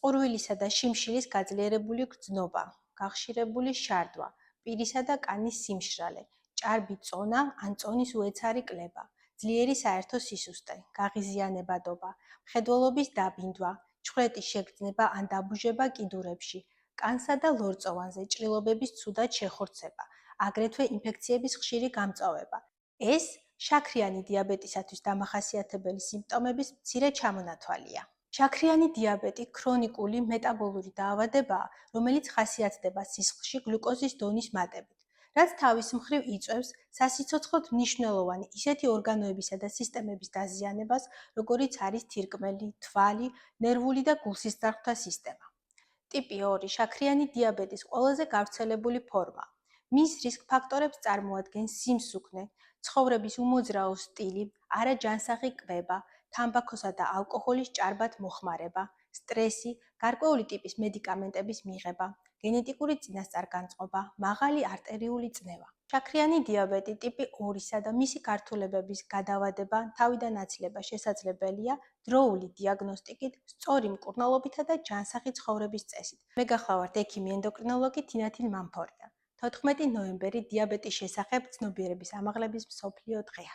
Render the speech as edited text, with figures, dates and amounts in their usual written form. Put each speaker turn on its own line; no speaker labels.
წყურვილისა და შიმშილის გაძლიერებული გრძნობა, გახშირებული შარდვა, პირისა და კანის სიმშრალე, ჭარბი წონა ან წონის უეცარი კლება, ძლიერი საერთო სისუსტე, გაღიზიანებადობა, მხედველობის დაბინდვა, ჩხრეტის შეგრძნება ან დაბუჟება კიდურებში, კანსა და ლორწოვანზე ჭრილობების ცუდად შეხორცება, აგრეთვე ინფექციების ხშირი გამწვავება. ეს შაქრიანი დიაბეტისათვის დამახასიათებელი სიმპტომების მცირე ჩამონათვალია. შაქრიანი დიაბეტი ქრონიკული მეტაბოლური დაავადებაა, რომელიც ხასიათდება სისხლში გლუკოზის დონის მატებით, რაც თავის მხრივ იწვევს სასიცოცხლოდ მნიშვნელოვანი ისეთი ორგანოებისა და სისტემების დაზიანებას, როგორიც არის თირკმელი, თვალი, ნერვული და გულსისხლძარღვთა სისტემა. ტიპი 2 შაქრიანი დიაბეტის ყველაზე გავრცელებული ფორმა. მის რისკ ფაქტორებს წარმოადგენს სიმსუქნე, ცხოვრების უმოძრაო სტილი, არაჯანსაღი კვება, თამბაქოსა და ალკოჰოლის ჭარბად მოხმარება, სტრესი, გარკვეული ტიპის მედიკამენტების მიღება, გენეტიკური წინასწარ-განწყობა, მაღალი არტერიული წნევა. შაქრიანი დიაბეტი ტიპი 2-სა და მისი გართულებების გადავადება, თავიდან აცილება შესაძლებელია დროული დიაგნოსტიკით, სწორი მკურნალობითა და ჯანსაღი ცხოვრების წესით. მე გახლავართ ექიმი ენდოკრინოლოგი თინათინ მამფორია. 14 ნოემბერი დიაბეტის შესახებ ცნობიერების ამაღლების მსოფლიო დღეა.